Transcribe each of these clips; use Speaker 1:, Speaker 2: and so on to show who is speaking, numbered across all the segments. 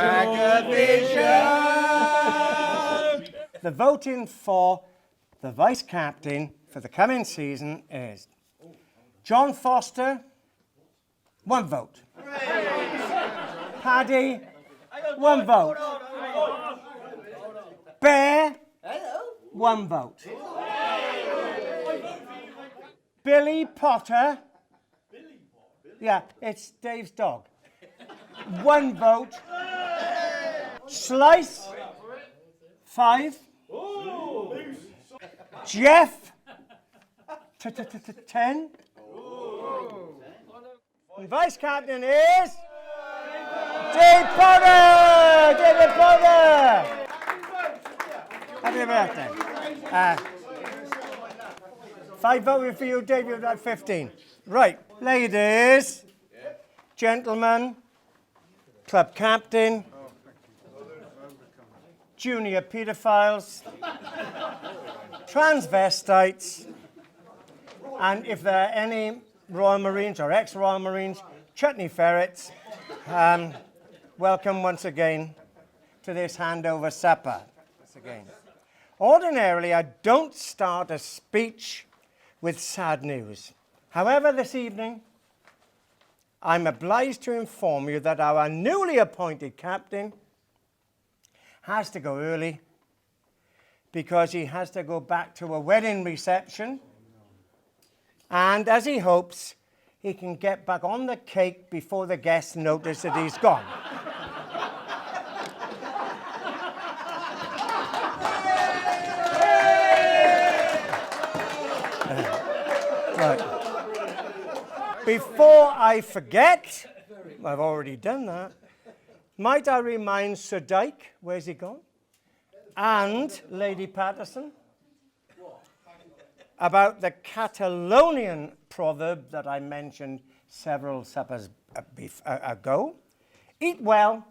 Speaker 1: Television. The voting for the vice captain for the coming season is John Foster, 1 vote. Paddy, 1 vote. Bear, 1 vote. Billy Potter, yeah, it's Dave's dog. 1 vote. Slice, 5. Jeff, 10. And vice captain is Dave Potter. David Potter. Happy birthday. 5 voted for you, Dave. You've got 15. Right, ladies, gentlemen, club captain, junior paedophiles, transvestites, and if there are any Royal Marines or ex-Royal Marines, chutney ferrets, welcome once again to this handover supper. Once again. Ordinarily, I don't start a speech with sad news. However, this evening, I'm obliged to inform you that our newly appointed captain has to go early because he has to go back to a wedding reception, and as he hopes, he can get back on the cake before the guests notice that he's gone. Right. Before I forget, I've already done that, might I remind Sir Dyke, where's he gone? And Lady Patterson about the Catalonian proverb that I mentioned several suppers ago. Eat well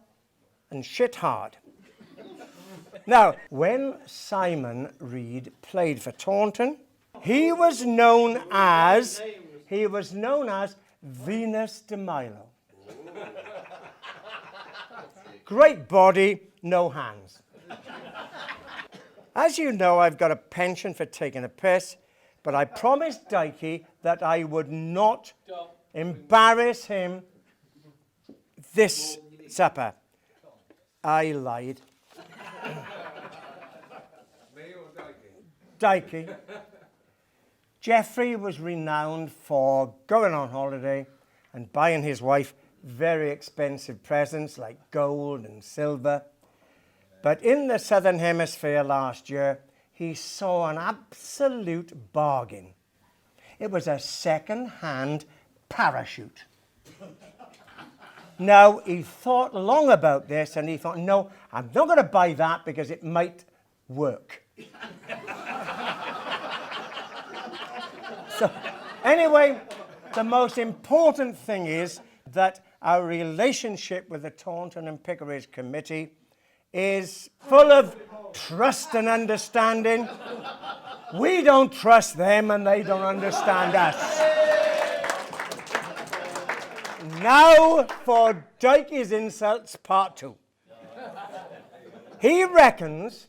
Speaker 1: and shit hard. Now, when Simon Reed played for Taunton, he was known as Venus de Milo. Great body, no hands. As you know, I've got a penchant for taking a piss, but I promised Dikey that I would not embarrass him this supper. I lied. Dikey. Geoffrey was renowned for going on holiday and buying his wife very expensive presents like gold and silver. But in the Southern Hemisphere last year, he saw an absolute bargain. It was a second-hand parachute. Now, he thought long about this, and he thought, no, I'm not going to buy that because it might work. So, anyway, the most important thing is that our relationship with the Taunton and Pickering Committee is full of trust and understanding. We don't trust them and they don't understand us. Now for Dikey's insults, part 2. He reckons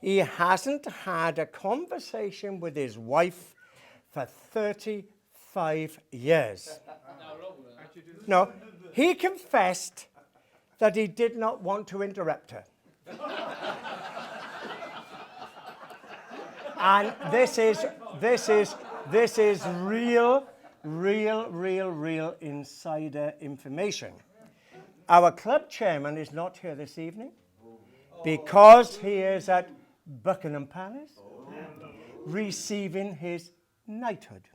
Speaker 1: he hasn't had a conversation with his wife for 35 years. No, he confessed that he did not want to interrupt her. And this is real insider information. Our club chairman is not here this evening because he is at Buckingham Palace receiving his knighthood.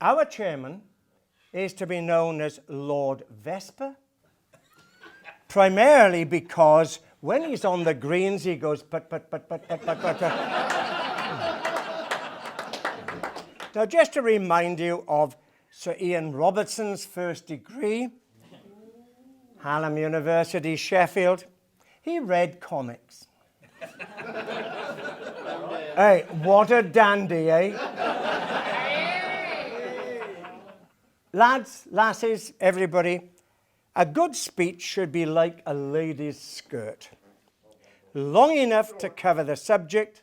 Speaker 1: Our chairman is to be known as Lord Vesper, primarily because when he's on the greens, he goes, but. Now, just to remind you of Sir Ian Robertson's first degree, Hallam University, Sheffield, he read comics. Hey, what a dandy, eh? Lads, lasses, everybody, A good speech should be like a lady's skirt, long enough to cover the subject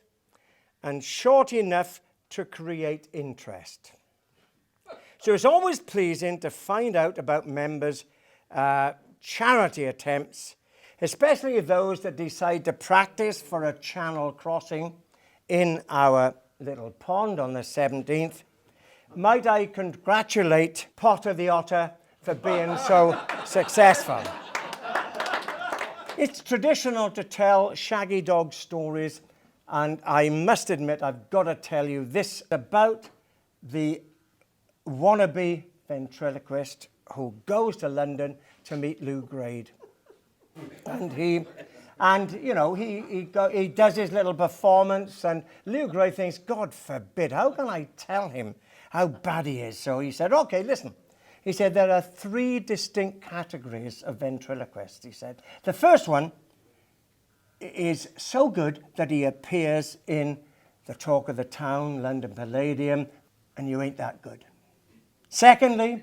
Speaker 1: and short enough to create interest. So it's always pleasing to find out about members' charity attempts, especially those that decide to practice for a channel crossing in our little pond on the 17th. Might I congratulate Potter the Otter for being so successful. It's traditional to tell shaggy dog stories, and I must admit I've got to tell you this about the wannabe ventriloquist who goes to London to meet Lou Grade. And he does his little performance, and Lou Grade thinks, God forbid, how can I tell him how bad he is? So he said, okay, listen. He said, there are 3 distinct categories of ventriloquists, he said. The first one is so good that he appears in the Talk of the Town, London Palladium, and you ain't that good. Secondly,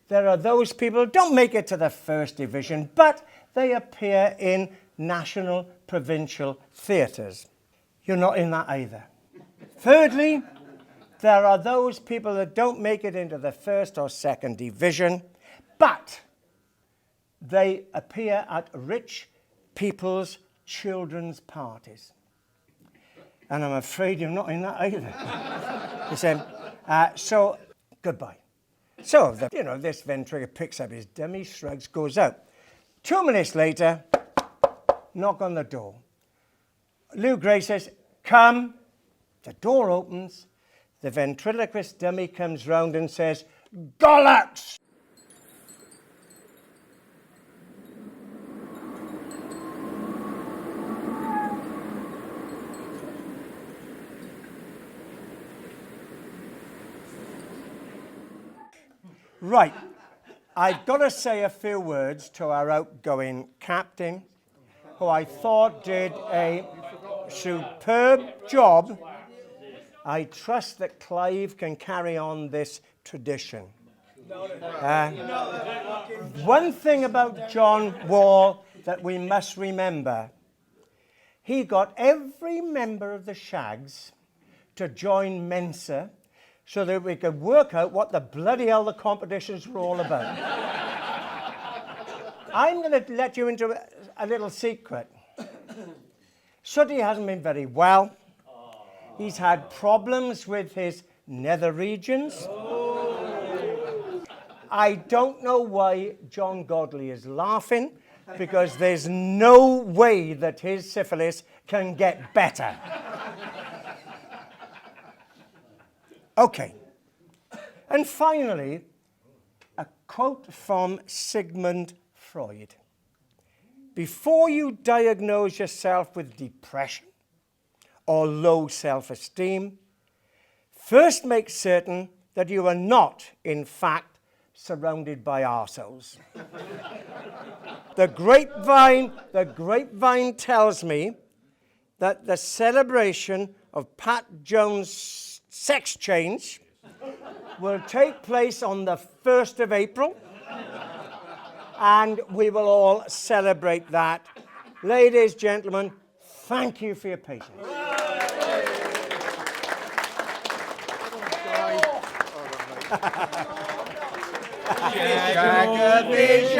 Speaker 1: there are those people who don't make it to the first division, but they appear in national, provincial theatres. You're not in that either. Thirdly, there are those people that don't make it into the first or second division, but they appear at rich people's children's parties. And I'm afraid you're not in that either. He said, so, goodbye. So, this ventriloquist picks up his dummy, shrugs, goes out. 2 minutes later, knock on the door. Lou Gray says, come. The door opens. The ventriloquist dummy comes round and says, Gollocks! Right, I've got to say a few words to our outgoing captain, who I thought did a superb job. I trust that Clive can carry on this tradition. One thing about John Wall that we must remember, he got every member of the S.H.A.G.S to join Mensa so that we could work out what the bloody hell the competitions were all about. I'm going to let you into a little secret. Sooty hasn't been very well. He's had problems with his nether regions. I don't know why John Godley is laughing, because there's no way that his syphilis can get better. Okay. And finally, a quote from Sigmund Freud. Before you diagnose yourself with depression or low self-esteem, first make certain that you are not, in fact, surrounded by arseholes. The grapevine tells me that the celebration of Pat Jones' sex change will take place on the 1st of April, and we will all celebrate that. Ladies, gentlemen, thank you for your patience.
Speaker 2: S.H.A.G.S.